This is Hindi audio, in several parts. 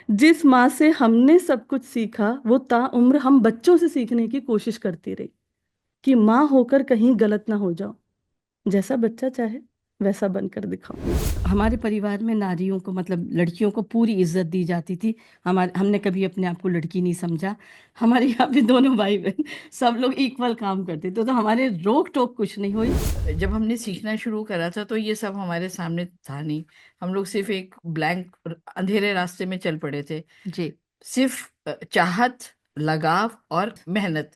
जिस माँ से हमने सब कुछ सीखा वो ताउम्र हम बच्चों से सीखने की कोशिश करती रही कि माँ होकर कहीं गलत ना हो जाओ, जैसा बच्चा चाहे वैसा बनकर दिखाओ। हमारे परिवार में नारियों को मतलब लड़कियों को पूरी इज्जत दी जाती थी। हमने कभी अपने आप को लड़की नहीं समझा। हमारे यहाँ पे दोनों भाई बहन सब लोग इक्वल काम करते थे, तो हमारे रोक टोक कुछ नहीं हुई। जब हमने सीखना शुरू करा था तो ये सब हमारे सामने था नहीं। हम लोग सिर्फ एक ब्लैंक अंधेरे रास्ते में चल पड़े थे। जी। सिर्फ चाहत, लगाव और मेहनत,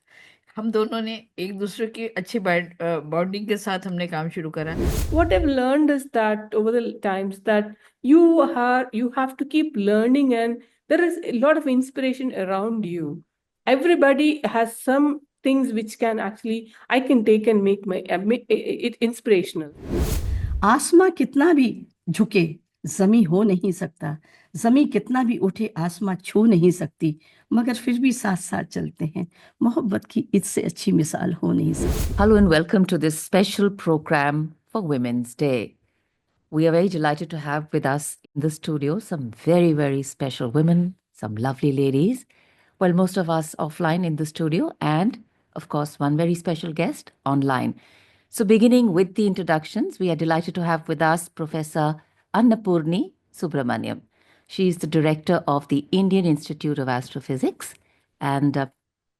हम दोनों ने एक दूसरे की अच्छी बॉन्डिंग के साथ हमने काम शुरू करा। What I've learned is that over the times that you have to keep learning, and there is a lot of inspiration around you. Everybody has some things which can actually I can take and make it inspirational. आसमां कितना भी झुके जमी हो नहीं सकता, जमी कितना भी उठे आसमां छू नहीं सकती, मगर फिर भी साथ साथ चलते हैं, मोहब्बत की इससे अच्छी मिसाल हो नहीं सकती। Hello and welcome to this special program for Women's Day. We are very delighted to have with us in the studio some very, very special women, some lovely ladies. Well, most of us offline in the studio, and of course, one very special guest online. So, beginning with the introductions, we are delighted to have with us Professor Annapurni Subramaniam. She is the director of the Indian Institute of Astrophysics, and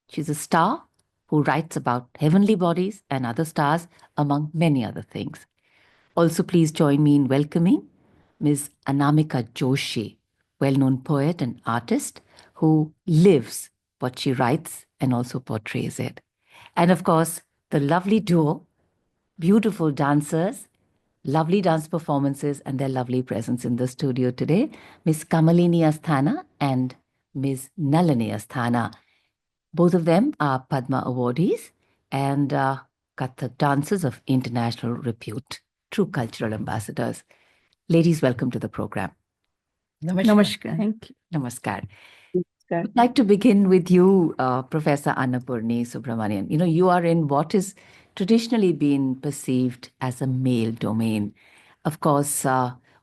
she's a star who writes about heavenly bodies and other stars, among many other things. Also, please join me in welcoming Ms. Anamika Joshi, well-known poet and artist who lives what she writes and also portrays it. And of course, the lovely duo, beautiful dancers, lovely dance performances, and their lovely presence in the studio today, Ms. Kamalini Asthana and Ms. Nalini Asthana. Both of them are Padma awardees and Kathak dancers of international repute, true cultural ambassadors. Ladies, welcome to the program. नमस्कार। Thank you. Namaskar. Okay. I'd like to begin with you, Professor Annapurni Subramanian. You know, you are in what is traditionally been perceived as a male domain. Of course,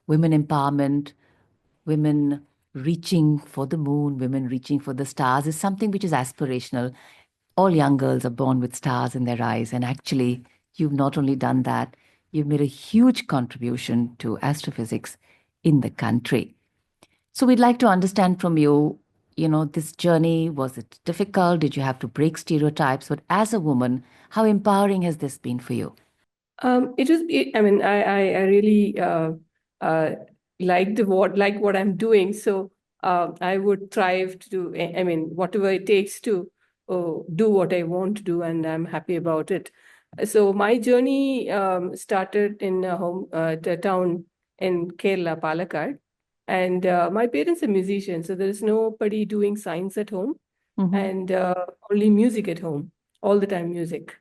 women empowerment, women reaching for the moon, women reaching for the stars is something which is aspirational. All young girls are born with stars in their eyes. And actually, you've not only done that, you've made a huge contribution to astrophysics in the country. So we'd like to understand from you, this journey, was it difficult? Did you have to break stereotypes? But as a woman, how empowering has this been for you? I mean, I really uh, like what I'm doing. So I would thrive to do, I mean, whatever it takes to do what I want to do, and I'm happy about it. So my journey started in the town in Kerala, Palakkad, and my parents are musicians, so there is nobody doing science at home, and only music at home, all the time music.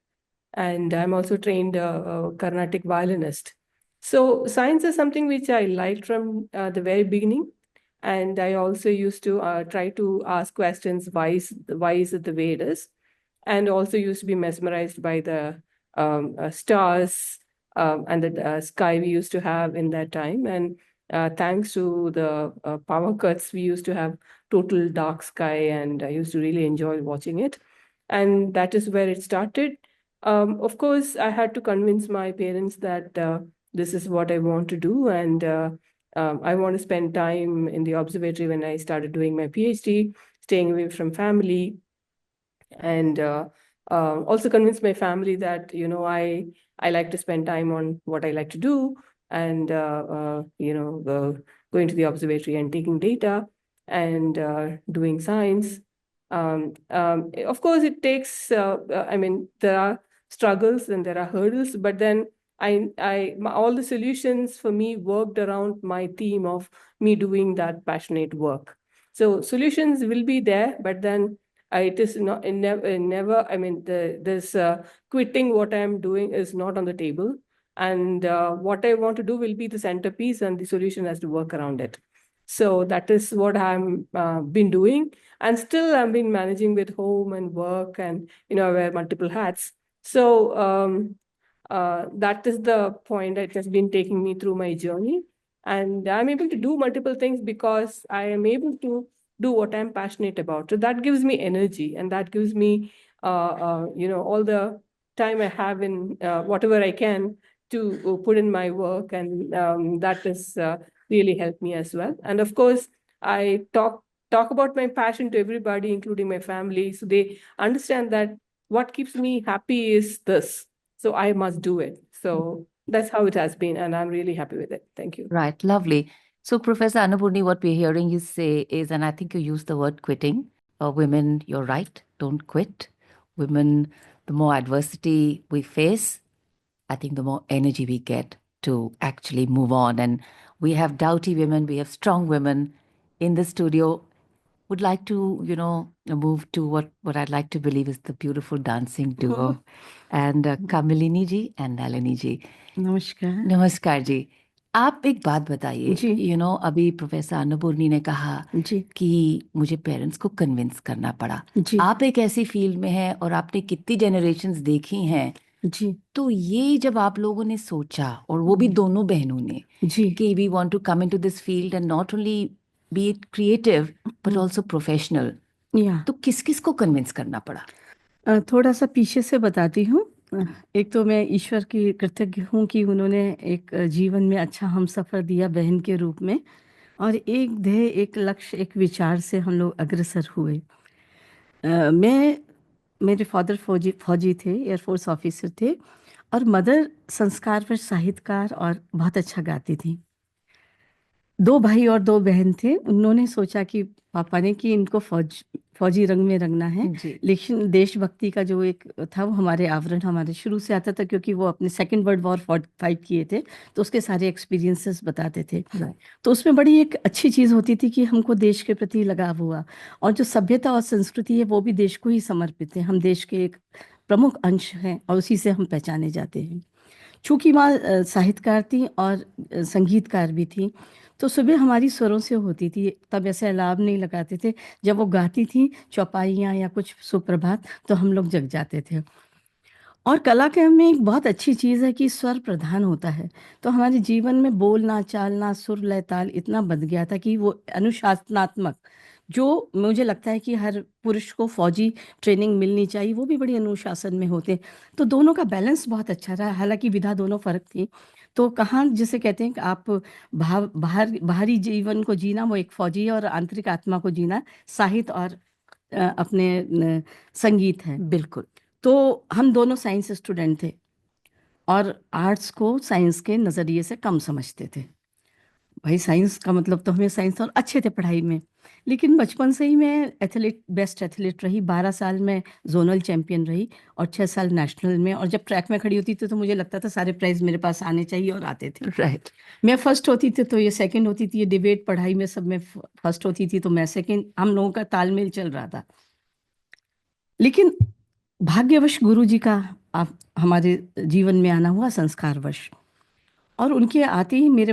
And I'm also trained Carnatic violinist. So science is something which I liked from the very beginning, and I also used to try to ask questions, why is it the way it is, and also used to be mesmerized by the stars and the sky we used to have in that time. And thanks to the power cuts, we used to have total dark sky, and I used to really enjoy watching it. And that is where it started. Of course, I had to convince my parents that this is what I want to do, and I want to spend time in the observatory when I started doing my PhD, staying away from family, and also convince my family that I like to spend time on what I like to do, and going to the observatory and taking data and doing science. Of course, it takes. I mean, there are struggles and there are hurdles, but then all the solutions for me worked around my theme of me doing that passionate work. So solutions will be there, but then it is not never. I mean, this quitting what I'm doing is not on the table, and what I want to do will be the centerpiece, and the solution has to work around it. So that is what I'm been doing, and still I've been managing with home and work, and I wear multiple hats. So that is the point that has been taking me through my journey, and I'm able to do multiple things because I am able to do what I'm passionate about. So that gives me energy, and that gives me, all the time I have in whatever I can to put in my work, and that has really helped me as well. And of course, I talk about my passion to everybody, including my family, so they understand that what keeps me happy is this. So I must do it. So that's how it has been, and I'm really happy with it. Thank you. Right, lovely. So, Professor Annapurni, what we're hearing you say is, and I think you use the word quitting. Women, you're right, don't quit. Women, the more adversity we face, I think the more energy we get to actually move on. And we have doughty women, we have strong women in the studio. Would like to, move to what I'd like to believe is the beautiful dancing duo. And Kamilini ji and Nalini ji. नमस्कार नमस्कार जी। आप एक बात बताइए, जी। अभी प्रोफेसर अन्नपूर्णी ने कहा जी कि मुझे पेरेंट्स को कन्विंस करना पड़ा। जी आप एक ऐसी फील्ड में हैं और आपने कितनी जनरेशन्स देखी हैं, जी तो ये जब आप लोगों ने सोचा, और वो भी दोनों बहनों ने, जी कि we want to come into this field and not only be it creative but also professional, या तो किस किस को कन्विंस करना पड़ा? थोड़ा सा पीछे से बताती हूँ। एक तो मैं ईश्वर की कृतज्ञ हूँ कि उन्होंने एक जीवन में अच्छा हमसफ़र दिया बहन के रूप में, और एक ध्येय, एक लक्ष्य, एक विचार से हम लोग अग्रसर हुए। मेरे फादर फौजी थे, एयरफोर्स ऑफिसर थे, और मदर संस्कार पर साहित्यकार और बहुत अच्छा गाती थी। 2 भाई और 2 बहन थे। उन्होंने सोचा कि पापा ने कि इनको फौजी रंग में रंगना है, जी, लेकिन देशभक्ति का जो एक था वो हमारे आवरण हमारे शुरू से आता था, क्योंकि वो अपने सेकंड वर्ल्ड वॉर फाइट किए थे, तो उसके सारे एक्सपीरियंसेस बताते थे। right. तो उसमें बड़ी एक अच्छी चीज़ होती थी कि हमको देश के प्रति लगाव हुआ, और जो सभ्यता और संस्कृति है वो भी देश को ही समर्पित है। हम देश के एक प्रमुख अंश हैं और उसी से हम पहचाने जाते हैं। चूँकि माँ साहित्यकार थीं और संगीतकार भी थीं, तो सुबह हमारी स्वरों से होती थी। तब ऐसे अलार्म नहीं लगाते थे। जब वो गाती थीं चौपाइयाँ या कुछ सुप्रभात, तो हम लोग जग जाते थे। और कलाकार में एक बहुत अच्छी चीज़ है कि स्वर प्रधान होता है, तो हमारे जीवन में बोलना, चालना, सुर, लय, ताल इतना बन गया था कि वो अनुशासनात्मक, जो मुझे लगता है कि हर पुरुष को फ़ौजी ट्रेनिंग मिलनी चाहिए, वो भी बड़ी अनुशासन में होते हैं। तो दोनों का बैलेंस बहुत अच्छा रहा, हालाँकि विधा दोनों फ़र्क थी। तो कहाँ जिसे कहते हैं कि आप बाहरी जीवन को जीना वो एक फ़ौजी है, और आंतरिक आत्मा को जीना साहित्य और अपने संगीत है। बिल्कुल। तो हम दोनों साइंस स्टूडेंट थे और आर्ट्स को साइंस के नज़रिए से कम समझते थे। भाई साइंस का मतलब तो हमें साइंस, और अच्छे थे पढ़ाई में, लेकिन बचपन से ही मैं बेस्ट एथलीट रही। 12 साल में जोनल चैंपियन रही और 6 साल नेशनल में, और जब ट्रैक में खड़ी होती थी तो मुझे लगता था सारे प्राइज मेरे पास आने चाहिए, और आते थे। राइट। मैं फर्स्ट होती थी तो ये सेकंड होती थी, ये डिबेट पढ़ाई में सब में फर्स्ट होती थी तो मैं सेकंड, हम लोगों का तालमेल चल रहा था। लेकिन भाग्यवश गुरु जी का आप हमारे जीवन में आना हुआ, संस्कारवश, और उनके आते ही मेरे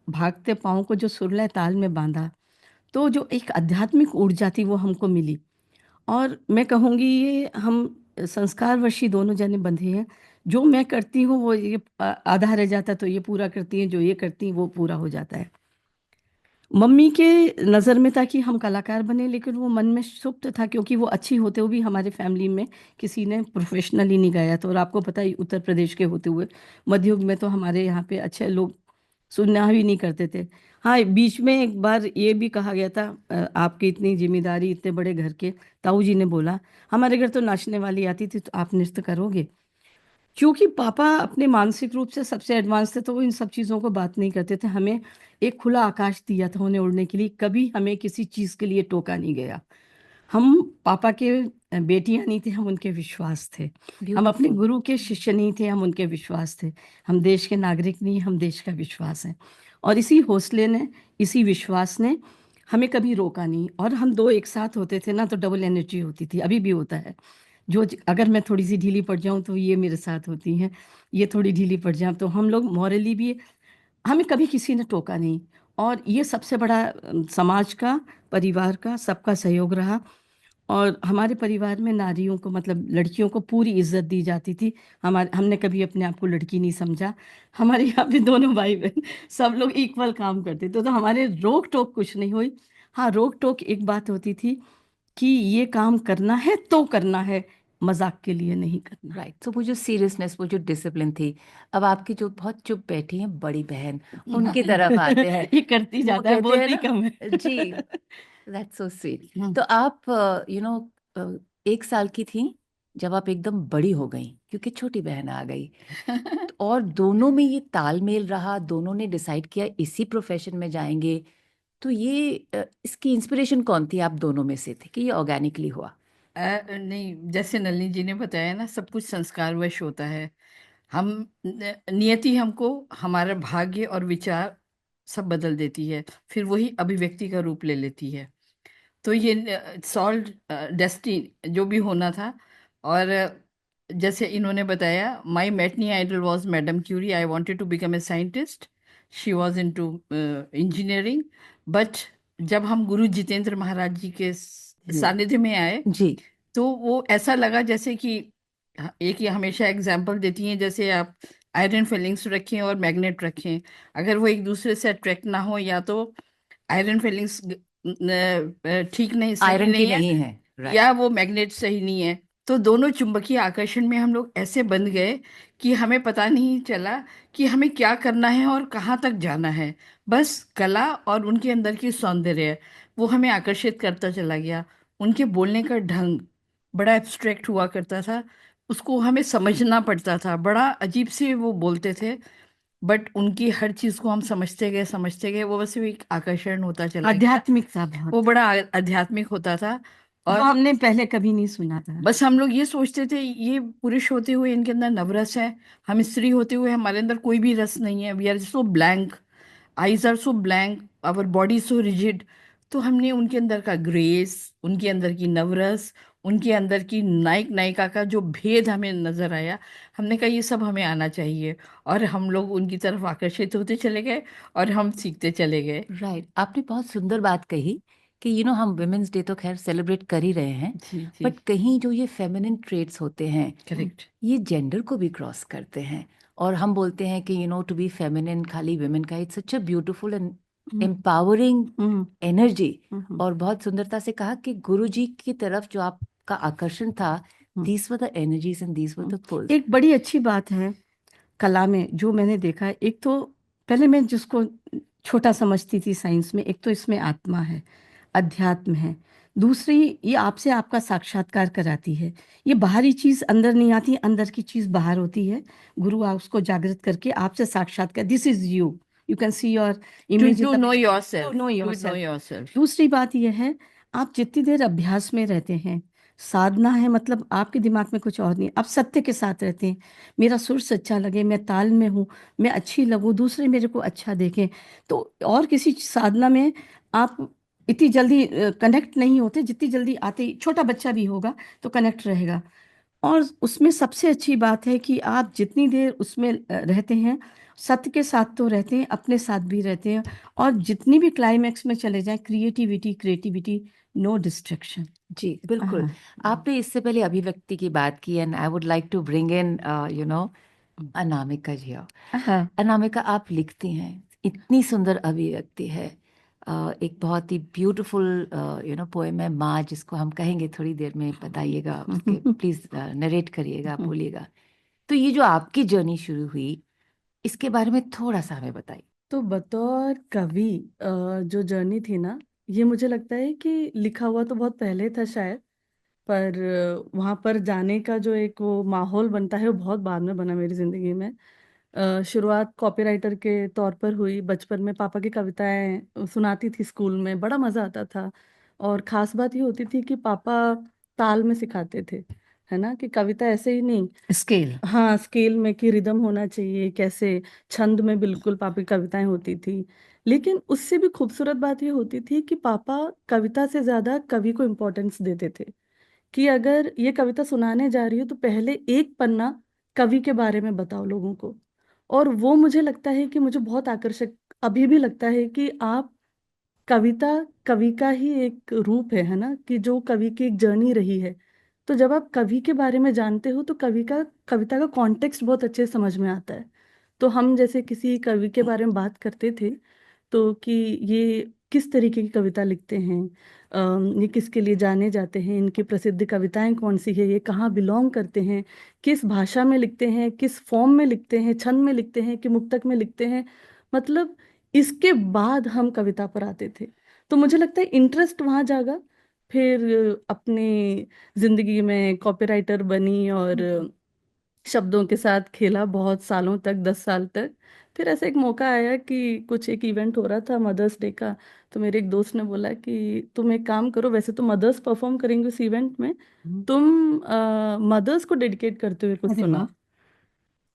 भागते पाँव को जो सुरलय ताल में बांधा, तो जो एक आध्यात्मिक ऊर्जा थी वो हमको मिली। और मैं कहूँगी ये हम संस्कारवश ही दोनों जने बंधे हैं। जो मैं करती हूँ वो ये आधा रह जाता तो ये पूरा करती हैं, जो ये करती हैं वो पूरा हो जाता है। मम्मी के नज़र में था कि हम कलाकार बने, लेकिन वो मन में सुप्त था, क्योंकि वो अच्छी होते हुए भी हमारे फैमिली में किसी ने प्रोफेशनली नहीं गाया था। और आपको पता ही उत्तर प्रदेश के होते हुए मध्ययुग में तो हमारे यहाँ पे अच्छे लोग सुनना भी नहीं करते थे। हाँ, बीच में एक बार ये भी कहा गया था, आपकी इतनी जिम्मेदारी, इतने बड़े घर के, ताऊ जी ने बोला हमारे घर तो नाचने वाली आती थी, तो आप नृत्य करोगे? क्योंकि पापा अपने मानसिक रूप से सबसे एडवांस थे, तो वो इन सब चीज़ों को बात नहीं करते थे। हमें एक खुला आकाश दिया था उन्हें उड़ने के लिए, कभी हमें किसी चीज़ के लिए टोका नहीं गया। हम पापा के बेटियां नहीं थे, हम उनके विश्वास थे। हम अपने Beautiful. गुरु के शिष्य नहीं थे, हम उनके विश्वास थे। हम देश के नागरिक नहीं, हम देश का विश्वास हैं। और इसी हौसले ने, इसी विश्वास ने हमें कभी रोका नहीं। और हम दो एक साथ होते थे ना, तो डबल एनर्जी होती थी, अभी भी होता है। अगर मैं थोड़ी सी ढीली पड़ जाऊं तो ये मेरे साथ होती हैं, ये थोड़ी ढीली पड़ जाऊं तो हम लोग मॉरली भी, हमें कभी किसी ने टोका नहीं। और ये सबसे बड़ा समाज का, परिवार का, सबका सहयोग रहा। और हमारे परिवार में नारियों को, मतलब लड़कियों को पूरी इज्जत दी जाती थी। हमने कभी अपने आप को लड़की नहीं समझा। हमारे यहाँ पे दोनों भाई बहन सब लोग इक्वल काम करते थे, तो हमारे रोक टोक कुछ नहीं हुई। हाँ, रोक टोक एक बात होती थी कि ये काम करना है तो करना है, मजाक के लिए नहीं करना। राइट, तो वो जो सीरियसनेस, वो जो डिसिप्लिन थी। अब आपकी जो बहुत चुप बैठी हैं बड़ी बहन, उनकी तरफ आते हैं। ये करती वो ज्यादा है, कहते हैं बोलती ना, कम है। जी, दैट्स सो स्वीट। हम्म। तो आप यू नो 1 साल की थी जब आप एकदम बड़ी हो गई, क्योंकि छोटी बहन आ गई, और दोनों में ये तालमेल रहा, दोनों ने डिसाइड किया इसी प्रोफेशन में जाएंगे। तो इसकी इंस्पिरेशन कौन थी आप दोनों में से थे, कि ये ऑर्गेनिकली हुआ? नहीं, जैसे नलिनी जी ने बताया ना, सब कुछ संस्कारवश होता है। हम नियति हमको हमारा भाग्य और विचार सब बदल देती है, फिर वही अभिव्यक्ति का रूप ले लेती है। तो ये सॉल्व डेस्टिनी जो भी होना था। और जैसे इन्होंने बताया, my matinee idol was madam Curie. I wanted to become a scientist. She was into engineering. But जब हम गुरु जितेंद्र महाराज जी के सानिध्य में आए, जी, तो वो ऐसा लगा जैसे कि एक ये हमेशा एग्जाम्पल देती हैं, जैसे आप आयरन फिलिंग्स रखें और मैग्नेट रखें, अगर वो एक दूसरे से अट्रैक्ट ना हो, या तो आयरन फिलिंग्स ठीक नहीं, सही आयरन की नहीं है, नहीं है, राइट। या वो मैग्नेट सही नहीं है। तो दोनों चुंबकीय आकर्षण में हम लोग ऐसे बंध गए कि हमें पता नहीं चला कि हमें क्या करना है और कहाँ तक जाना है। बस कला और उनके अंदर की सौंदर्य वो हमें आकर्षित करता चला गया। उनके बोलने का ढंग बड़ा एब्स्ट्रैक्ट हुआ करता था, उसको हमें समझना पड़ता था, बड़ा अजीब से वो बोलते थे। बट उनकी हर चीज को हम समझते गए, वो बस एक आकर्षण होता चला गया। आध्यात्मिक था वो बहुत, बड़ा आध्यात्मिक होता था। जो और हमने पहले कभी नहीं सुना था। बस हम लोग ये सोचते थे, ये पुरुष होते हुए इनके अंदर नवरस है, हम स्त्री होते हुए हमारे अंदर कोई भी रस नहीं है। We are so blank, eyes are so blank, our body so rigid. तो हमने उनके अंदर का ग्रेस, उनके अंदर की नवरस, उनके अंदर की नायक नायिका का जो भेद हमें नजर आया, हमने कहा ये सब हमें आना चाहिए। और हम लोग उनकी तरफ आकर्षित होते चले गए और हम सीखते चले गए। राइट, आपने बहुत सुंदर बात कही कि हम वुमेन्स डे तो खैर सेलिब्रेट कर ही रहे हैं, जी जी, बट कहीं जो ये फेमिनिन ट्रेट्स होते हैं, करेक्ट। ये जेंडर को भी क्रॉस करते हैं। और हम बोलते हैं कि टू बी फेमिनिन खाली वुमेन का, it's such a beautiful and empowering hmm. Energy. Hmm. और बहुत सुंदरता से कहा कि गुरु जी की तरफ जो आपका आकर्षण था, these were the energies and these were the pulls. एक बड़ी अच्छी बात है कला में जो मैंने देखा है, एक तो पहले मैं जिसको छोटा समझती थी साइंस में, एक तो इसमें आत्मा है, अध्यात्म है। दूसरी, ये आपसे आपका साक्षात्कार कराती है। ये बाहरी चीज अंदर नहीं आती, अंदर की चीज बाहर होती है। गुरु आप उसको जागृत करके आपसे साक्षात्कार, this is you, you can see your image in to the, know your to self, know to know yourself. Your self. दूसरी बात यह है, आप जितनी देर अभ्यास में रहते हैं, साधना है, मतलब आपके दिमाग में कुछ और नहीं, आप सत्य के साथ रहते हैं। मेरा सुर सच्चा लगे, मैं ताल में हूँ, मैं अच्छी लगूं, दूसरे मेरे को अच्छा देखें। तो और किसी साधना में आप इतनी जल्दी कनेक्ट नहीं होते, जितनी जल्दी आते, छोटा बच्चा भी होगा तो कनेक्ट रहेगा। और उसमें सबसे अच्छी बात है कि आप जितनी देर उसमें रहते हैं, सत्य के साथ तो रहते हैं, अपने साथ भी रहते हैं। और जितनी भी क्लाइमैक्स में चले जाएं, क्रिएटिविटी क्रिएटिविटी, नो डिस्ट्रैक्शन। जी, बिल्कुल। हाँ। आपने इससे पहले अभिव्यक्ति की बात की, and I would like to bring in Anamika ji. हाँ। अनामिका, आप लिखती हैं, इतनी सुंदर अभिव्यक्ति है। एक बहुत ही ब्यूटीफुल पोएम है माँ, जिसको हम कहेंगे थोड़ी देर में, बताइएगा उसके, प्लीज नरेट करिएगा, आप बोलिएगा। तो ये जो आपकी जर्नी शुरू हुई, इसके बारे में थोड़ा सा हमें बताइए। तो बतौर कवि जो जर्नी थी ना, ये मुझे लगता है कि लिखा हुआ तो बहुत पहले था शायद, पर वहां पर जाने का जो एक वो माहौल बनता है, वो बहुत बाद में बना मेरी जिंदगी में। शुरुआत कॉपीराइटर के तौर पर हुई। बचपन में पापा की कविताएं सुनाती थी स्कूल में, बड़ा मजा आता था। और खास बात ये होती थी कि पापा ताल में सिखाते थे, है ना, कि कविता ऐसे ही नहीं, स्केल। हाँ, स्केल में, कि रिदम होना चाहिए कैसे, छंद में बिल्कुल पापा की कविताएं होती थी। लेकिन उससे भी खूबसूरत बात ये होती थी कि पापा कविता से ज्यादा कवि को इम्पोर्टेंस देते थे। कि अगर ये कविता सुनाने जा रही हो तो पहले एक पन्ना कवि के बारे में बताओ लोगों को। और वो मुझे लगता है कि मुझे बहुत आकर्षक अभी भी लगता है कि आप, कविता कवि का ही एक रूप है ना, कि जो कवि की एक जर्नी रही है। तो जब आप कवि के बारे में जानते हो तो कविता का कॉन्टेक्स्ट बहुत अच्छे से समझ में आता है। तो हम जैसे किसी कवि के बारे में बात करते थे, तो कि ये किस तरीके की कविता लिखते हैं, ये किसके लिए जाने जाते हैं, इनकी प्रसिद्ध कविताएं कौन सी है, ये कहाँ बिलोंग करते हैं, किस भाषा में लिखते हैं, किस फॉर्म में लिखते हैं, छंद में लिखते हैं कि मुक्तक में लिखते हैं। मतलब इसके बाद हम कविता पर आते थे। तो मुझे लगता है इंटरेस्ट वहां जागा। फिर अपनी जिंदगी में कॉपीराइटर बनी और शब्दों के साथ खेला बहुत सालों तक, 10 साल तक। फिर ऐसे एक मौका आया कि कुछ एक इवेंट हो रहा था मदर्स डे का। तो मेरे एक दोस्त ने बोला कि तुम एक काम करो, वैसे तो मदर्स परफॉर्म करेंगे उस इवेंट में, तुम मदर्स को डेडिकेट करते हुए कुछ अरे सुनाओ। वाह।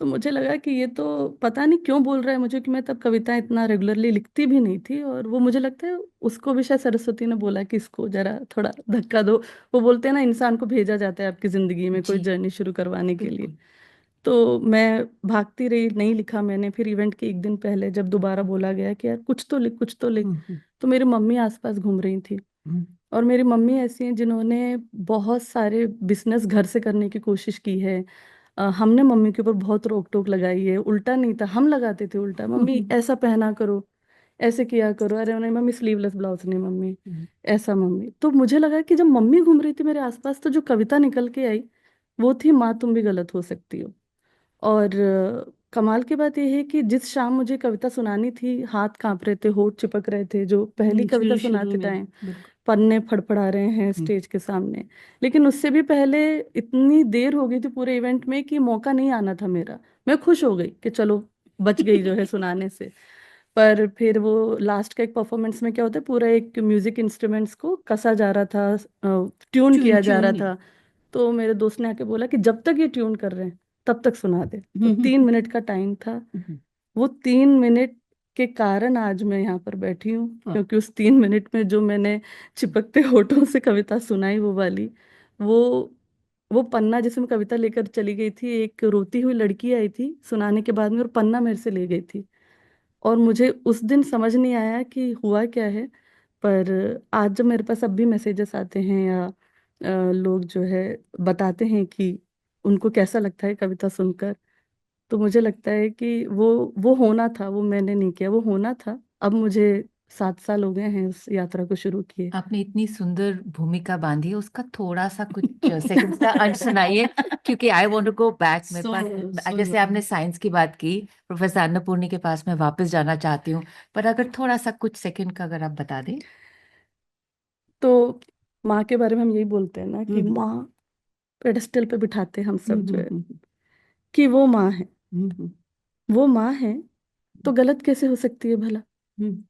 तो मुझे लगा कि ये तो पता नहीं क्यों बोल रहा है मुझे, कि मैं तब कविताएं इतना रेगुलरली लिखती भी नहीं थी। और वो मुझे लगता है उसको भी शायद सरस्वती ने बोला कि इसको जरा थोड़ा धक्का दो। वो बोलते हैं ना, इंसान को भेजा जाता है आपकी जिंदगी में कोई जी जर्नी शुरू करवाने के लिए। बिल्कुल। तो मैं भागती रही, नहीं लिखा मैंने। फिर इवेंट के एक दिन पहले जब दोबारा बोला गया कि यार कुछ तो लिख, कुछ तो लिख, हम्म, तो मेरी मम्मी आसपास घूम रही थी। हम्म, और मेरी मम्मी ऐसी हैं जिन्होंने बहुत सारे बिजनेस घर से करने की कोशिश की है। हमने मम्मी के ऊपर बहुत रोक टोक लगाई है, उल्टा नहीं था, हम लगाते थे उल्टा, मम्मी ऐसा पहना करो, ऐसे किया करो, अरे नहीं मम्मी स्लीवलेस ब्लाउज नहीं मम्मी, ऐसा मम्मी। तो मुझे लगा कि जब मम्मी घूम रही थी मेरे आसपास, तो जो कविता निकल के आई वो थी, माँ तुम भी गलत हो सकती हो। और कमाल की बात यह है कि जिस शाम मुझे कविता सुनानी थी, हाथ कांप रहे थे, होंठ चिपक रहे थे, जो पहली कविता शुरू शुरू सुनाते में टाइम बिल्कुल। पन्ने फड़फड़ा रहे हैं स्टेज के सामने। लेकिन उससे भी पहले इतनी देर हो गई थी पूरे इवेंट में कि मौका नहीं आना था मेरा। मैं खुश हो गई कि चलो बच गई जो है सुनाने से। पर फिर वो लास्ट का एक परफॉर्मेंस में क्या होता है, पूरा एक म्यूजिक इंस्ट्रूमेंट्स को कसा जा रहा था, ट्यून ट्यून किया जा रहा ट्यून था। तो मेरे दोस्त ने आके बोला कि जब तक ये ट्यून कर रहे हैं तब तक सुना दे। तो हम्म, 3 मिनट का टाइम था। वो 3 मिनट के कारण आज मैं यहाँ पर बैठी हूँ, वाह। क्योंकि उस 3 मिनट में जो मैंने चिपकते होठों से कविता सुनाई, वो वाली, वो वो पन्ना जिसमें कविता लेकर चली गई थी, एक रोती हुई लड़की आई थी सुनाने के बाद में और पन्ना मेरे से ले गई थी। और मुझे उस दिन समझ नहीं आया कि हुआ क्या है। पर आज जब मेरे पास अब भी मैसेजेस आते हैं या लोग जो है बताते हैं कि उनको कैसा लगता है कविता सुनकर, तो मुझे लगता है कि वो होना था, वो मैंने नहीं किया, वो होना था। अब मुझे 7 साल हो गए हैं उस यात्रा को शुरू किए। आपने इतनी सुंदर भूमिका बांधी है, उसका थोड़ा सा कुछ सेकंड्स का अंश सुनाइए, क्योंकि I want to go back. मेरे सो पास, सो जैसे आपने साइंस की बात की, प्रोफेसर अन्नपूर्णी के पास मैं वापस जाना चाहती हूँ, पर अगर थोड़ा सा कुछ सेकंड का अगर आप बता दें। तो माँ के बारे में हम यही बोलते हैं ना कि हम्म, माँ पेडेस्टल पे बिठाते हैं हम सब जो है, हम्म, कि वो माँ है। हम्म, वो माँ है तो गलत कैसे हो सकती है भला। हम्म,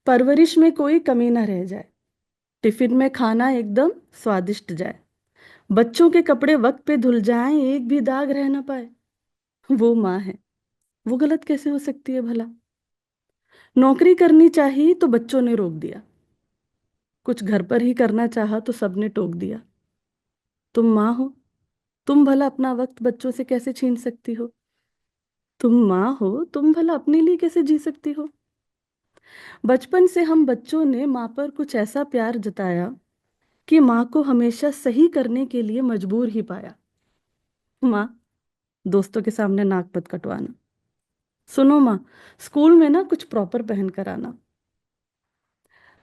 परवरिश में कोई कमी ना रह जाए, टिफिन में खाना एकदम स्वादिष्ट जाए, बच्चों के कपड़े वक्त पे धुल जाएं, एक भी दाग रह ना पाए। वो माँ है, वो गलत कैसे हो सकती है भला। नौकरी करनी चाहिए तो बच्चों ने रोक दिया, कुछ घर पर ही करना चाहा तो सबने टोक दिया। तुम माँ हो, तुम भला अपना वक्त बच्चों से कैसे छीन सकती हो। तुम माँ हो, तुम भला अपने लिए कैसे जी सकती हो। बचपन से हम बच्चों ने माँ पर कुछ ऐसा प्यार जताया कि माँ को हमेशा सही करने के लिए मजबूर ही पाया। माँ, दोस्तों के सामने नाक मत कटवाना। सुनो माँ, स्कूल में ना कुछ प्रॉपर पहन कर आना।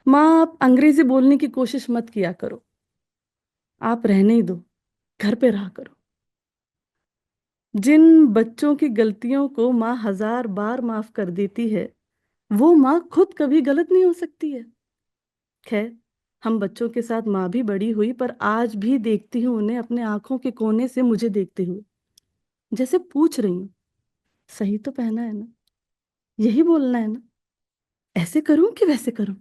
माँ, आप अंग्रेजी बोलने की कोशिश मत किया करो, आप रहने ही दो, घर पे रहा करो। जिन बच्चों की गलतियों को माँ 1000 बार माफ कर देती है, वो माँ खुद कभी गलत नहीं हो सकती है। खैर, हम बच्चों के साथ माँ भी बड़ी हुई, पर आज भी देखती हूँ उन्हें अपने आंखों के कोने से मुझे देखते हुए, जैसे पूछ रही हूँ, सही तो पहना है ना, यही बोलना है ना, ऐसे करूं कि वैसे करूं।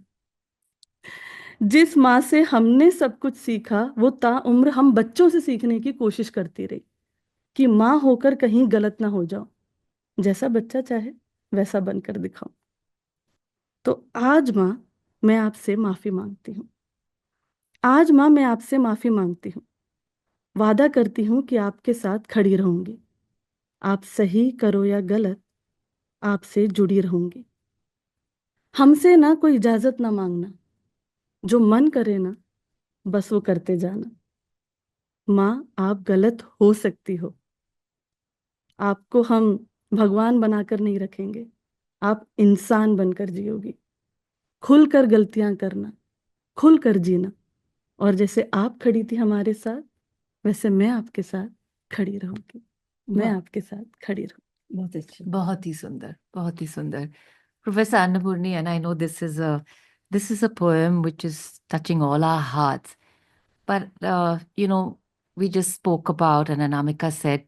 जिस माँ से हमने सब कुछ सीखा, वो ताउम्र हम बच्चों से सीखने की कोशिश करती रही, कि माँ होकर कहीं गलत ना हो जाओ, जैसा बच्चा चाहे वैसा बनकर दिखाओ। तो आज माँ, मैं आपसे माफी मांगती हूँ। आज माँ, मैं आपसे माफी मांगती हूँ। वादा करती हूँ कि आपके साथ खड़ी रहूंगी। आप सही करो या गलत, आपसे जुड़ी रहूंगी। हमसे ना कोई इजाजत ना मांगना, जो मन करे ना बस वो करते जाना। माँ, आप गलत हो सकती हो, आपको हम भगवान बनाकर नहीं रखेंगे, आप इंसान बनकर जियोगी। खुलकर गलतियां करना, खुलकर जीना। और जैसे आप खड़ी थी हमारे साथ, वैसे मैं आपके साथ खड़ी रहूंगी, मैं वाह, आपके साथ खड़ी रहूंगी। बहुत अच्छा। बहुत ही सुंदर, बहुत ही सुंदर. Professor Annapurni, and I know this is a poem which is touching all our hearts. But we just spoke about, and Anamika said,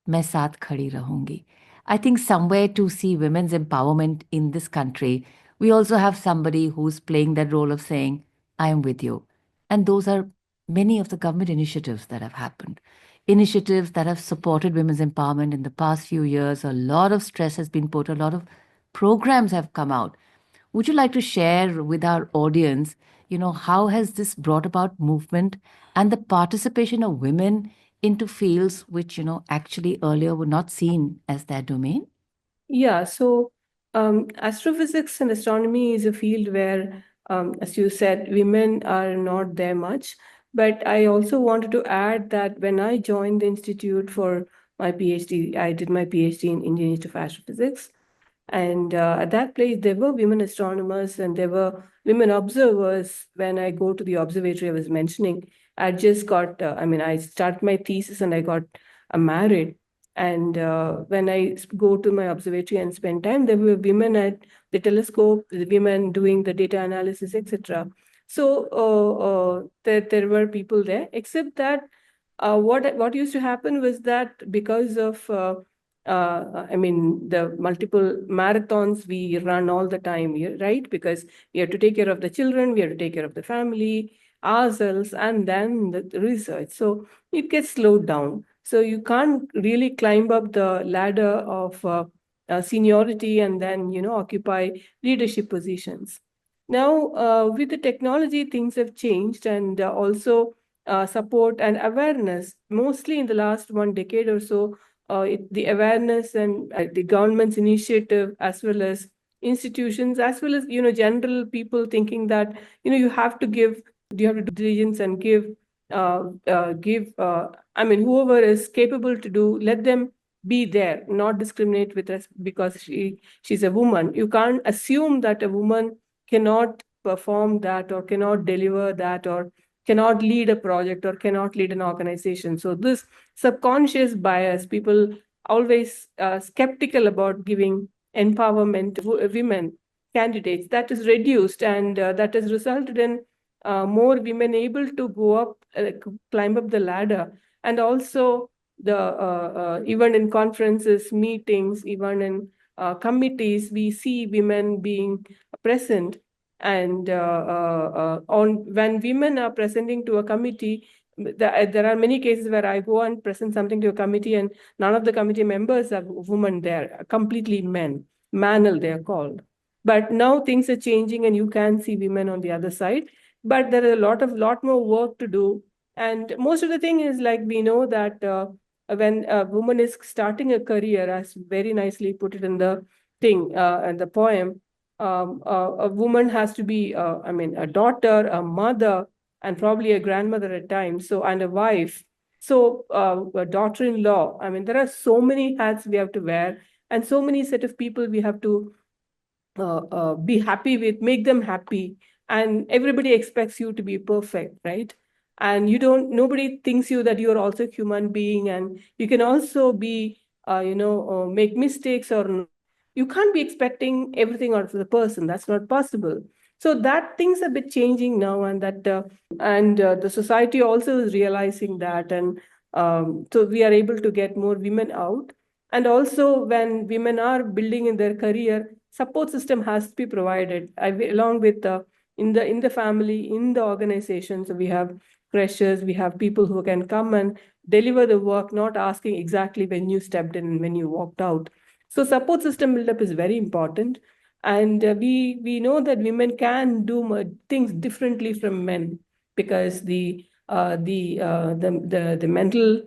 "मैं साथ खड़ी रहूंगी." I think somewhere to see women's empowerment in this country, we also have somebody who's playing that role of saying, "I am with you." And those are many of the government initiatives that have happened. Initiatives that have supported women's empowerment in the past few years. A lot of stress has been put, a lot of programs have come out. Would you like to share with our audience, how has this brought about movement and the participation of women into fields which, actually earlier were not seen as their domain? Yeah, so astrophysics and astronomy is a field where, as you said, women are not there much. But I also wanted to add that when I joined the institute for my PhD, I did my PhD in Indian Institute of Astrophysics. And at that place, there were women astronomers and there were women observers. When I go to the observatory I was mentioning, I just got, I started my thesis and I got married. And when I go to my observatory and spend time, there were women at the telescope, the women doing the data analysis, etc. So there were people there, except that what used to happen was that because of the multiple marathons we run all the time here, right? Because we have to take care of the children, we have to take care of the family, ourselves, and then the research. So it gets slowed down. So you can't really climb up the ladder of seniority and then, occupy leadership positions. Now, with the technology, things have changed, and also support and awareness, mostly in the last 1 decade or so, the awareness and the government's initiative, as well as institutions, as well as general people thinking that you have to do diligence and give. Whoever is capable to do, let them be there, not discriminate with us because she's a woman. You can't assume that a woman cannot perform that or cannot deliver that or cannot lead a project or cannot lead an organization. So this subconscious bias, people always skeptical about giving empowerment to women candidates, that is reduced, and that has resulted in more women able to go up, climb up the ladder. And also the even in conferences, meetings, even in committees, we see women being present. And on when women are presenting to a committee, there are many cases where I go and present something to a committee and none of the committee members are women there, completely men, manel they are called. But now things are changing and you can see women on the other side. But there is a lot more work to do. And most of the thing is, like, we know that when a woman is starting a career, as very nicely put it in the thing, and the poem, a woman has to be, a daughter, a mother, and probably a grandmother at times. So, and a wife. So, a daughter-in-law. I mean, there are so many hats we have to wear, and so many set of people we have to be happy with, make them happy. And everybody expects you to be perfect, right? And nobody thinks you that you're also a human being, and you can also be, make mistakes, or you can't be expecting everything out of the person. That's not possible. So that things a bit changing now, and that the society also is realizing that, and so we are able to get more women out. And also, when women are building in their career, support system has to be provided. Along with in the family, in the organization. So we have freshers, we have people who can come and deliver the work, not asking exactly when you stepped in and when you walked out. So support system buildup is very important. And we know that women can do things differently from men, because the mental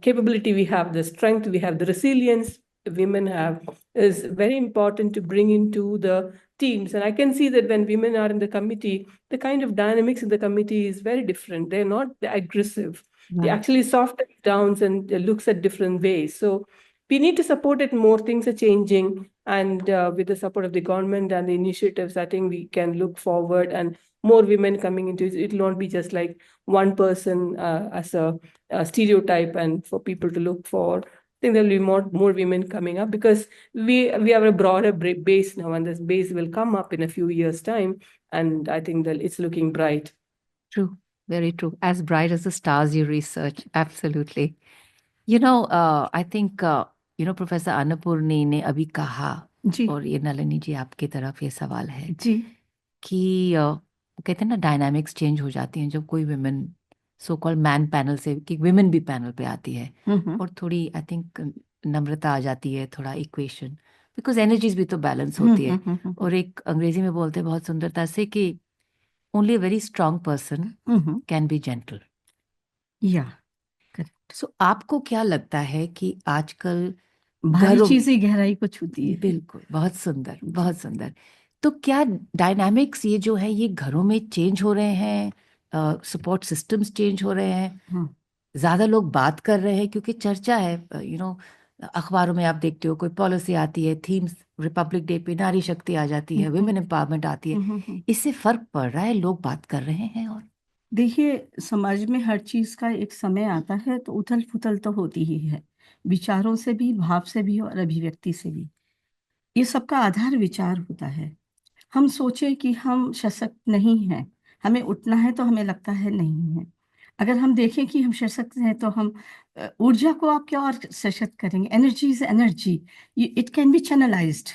capability we have, the strength we have, the resilience women have, is very important to bring into the teams. And I can see that when women are in the committee, the kind of dynamics in the committee is very different. They're not aggressive. They actually soften it down and looks at different ways. So we need to support it more. Things are changing. And with the support of the government and the initiatives, I think we can look forward and more women coming into it. It will not be just like one person as a stereotype and for people to look for. I think there will be more women coming up because we have a broader base now, and this base will come up in a few years' time. And I think that it's looking bright. True, very true. As bright as the stars you research. Absolutely. I think, Professor Annapurni ने अभी कहा, जी और ये नलिनी जी आपकी तरफ ये सवाल है जी कि कहते हैं ना डायनामिक्स चेंज हो जाती हैं जब कोई women so called man panel से कि विमेन भी पैनल पे आती है, और थोड़ी आई थिंक नम्रता आ जाती है, थोड़ा इक्वेशन, बिकॉज एनर्जीज भी तो बैलेंस होती है। और एक अंग्रेजी में बोलते हैं बहुत सुंदरता से कि only a very strong person can be gentle. या सो आपको क्या लगता है कि आजकल भारी घरों चीजें गहराई को छूती है। बिल्कुल, बहुत सुंदर, बहुत सुंदर। तो क्या डायनामिक्स ये जो है ये घरों में चेंज हो रहे हैं, सपोर्ट सिस्टम्स चेंज हो रहे हैं, ज्यादा लोग बात कर रहे हैं, क्योंकि चर्चा है, अखबारों में आप देखते हो कोई पॉलिसी आती है, थीम्स रिपब्लिक डे पे नारी शक्ति आ जाती है, वुमेन एम्पावरमेंट आती है, इससे फर्क पड़ रहा है, लोग बात कर रहे हैं। और देखिए, समाज में हर चीज का एक समय आता है तो उथल पुथल तो होती ही है, विचारों से भी, भाव से भी और अभिव्यक्ति से भी। ये सबका आधार विचार होता है। हम सोचे कि हम सशक्त नहीं हैं, हमें उठना है तो हमें लगता है नहीं है। अगर हम देखें कि हम सशक्त हैं तो हम ऊर्जा को आप क्या और सशक्त करेंगे। Energy is energy, it can be channelised,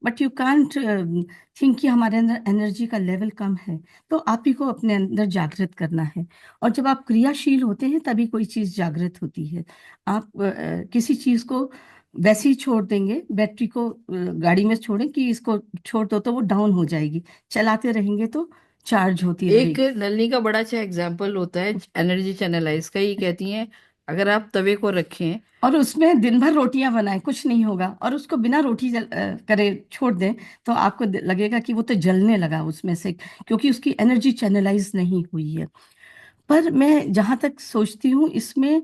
but you can't think कि हमारे अंदर एनर्जी का लेवल कम है। तो आप ही को अपने अंदर जागृत करना है, और जब आप क्रियाशील होते हैं तभी कोई चीज़ जागृत होती है। आप किसी चीज़ को वैसे ही छोड़ देंगे, बैटरी को गाड़ी में छोड़ें कि इसको छोड़ दो तो वो डाउन हो जाएगी, चलाते रहेंगे तो चार्ज होती एक रहेगी। नलिनी का बड़ा अच्छा एग्जाम्पल होता है एनर्जी चैनलाइज का। ये कहती हैं अगर आप तवे को रखें और उसमें दिन भर रोटियां बनाएं, कुछ नहीं होगा, और उसको बिना रोटी करे छोड़ दें तो आपको लगेगा कि वो तो जलने लगा उसमें से, क्योंकि उसकी एनर्जी चैनलाइज नहीं हुई है। पर मैं जहाँ तक सोचती हूँ इसमें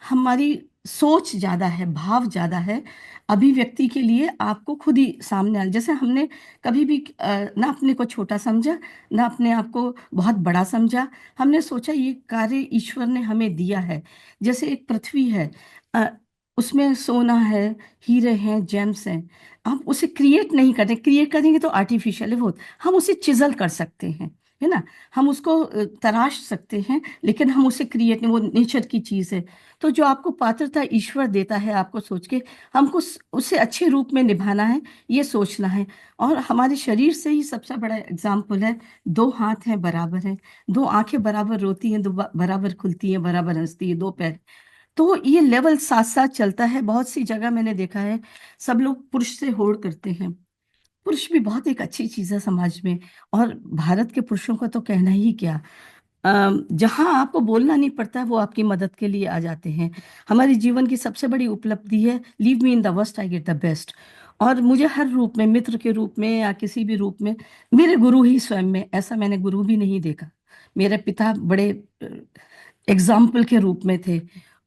हमारी सोच ज़्यादा है, भाव ज़्यादा है। अभिव्यक्ति के लिए आपको खुद ही सामने आना, जैसे हमने कभी भी ना अपने को छोटा समझा, ना अपने आप को बहुत बड़ा समझा। हमने सोचा ये कार्य ईश्वर ने हमें दिया है। जैसे एक पृथ्वी है, अ, उसमें सोना है, हीरे हैं, जेम्स हैं। हम उसे क्रिएट नहीं करते, क्रिएट करेंगे तो आर्टिफिशियल है वो। हम उसे चिजल कर सकते हैं, है ना, हम उसको तराश सकते हैं, लेकिन हम उसे क्रिएट नहीं, वो नेचर की चीज है। तो जो आपको पात्रता ईश्वर देता है आपको सोच के, हमको उसे अच्छे रूप में निभाना है, ये सोचना है। और हमारे शरीर से ही सबसे बड़ा एग्जाम्पल है, 2 हाथ हैं बराबर हैं, 2 आंखें बराबर रोती हैं, 2 बराबर खुलती हैं, बराबर हंसती है, 2 पैर। तो ये लेवल साथ साथ चलता है। बहुत सी जगह मैंने देखा है सब लोग पुरुष से होड़ करते हैं। पुरुष भी बहुत एक अच्छी चीज है समाज में, और भारत के पुरुषों का तो कहना ही क्या। जहां आपको बोलना नहीं पड़ता वो आपकी मदद के लिए आ जाते हैं। हमारे जीवन की सबसे बड़ी उपलब्धि है, leave me in the worst I get the best. और मुझे हर रूप में, मित्र के रूप में या किसी भी रूप में, मेरे गुरु ही स्वयं में, ऐसा मैंने गुरु भी नहीं देखा। मेरे पिता बड़े एग्जाम्पल के रूप में थे।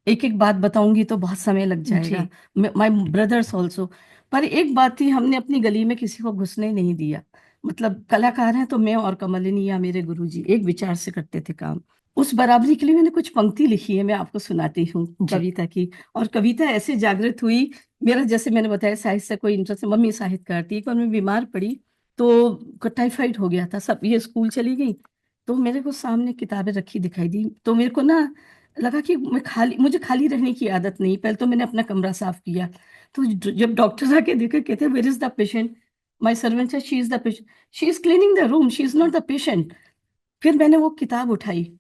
एक एक बात बताऊंगी तो बहुत समय लग जाएगा, माय ब्रदर्स ऑल्सो। पर एक बात थी, हमने अपनी गली में किसी को घुसने नहीं दिया। मतलब कलाकार हैं तो मैं और कमलिनी या मेरे गुरुजी एक विचार से करते थे काम। उस बराबरी के लिए मैंने कुछ पंक्ति लिखी है, मैं आपको सुनाती हूँ कविता की। और कविता ऐसे जागृत हुई, मेरा जैसे मैंने बताया साहित्य से कोई इंटरेस्ट, मम्मी साहित्यकार थी, और मैं बीमार पड़ी तो टाइफाइड हो गया था, सब ये स्कूल चली गई। तो मेरे को सामने किताबें रखी दिखाई दी, तो मेरे को ना लगा कि मुझे खाली रहने की आदत नहीं। पहले तो मैंने अपना कमरा साफ किया, तो जब डॉक्टर आके देखे, कहते where is the patient. My servant said she is the patient, she is cleaning the room, she is not the patient. फिर मैंने वो किताब उठाई,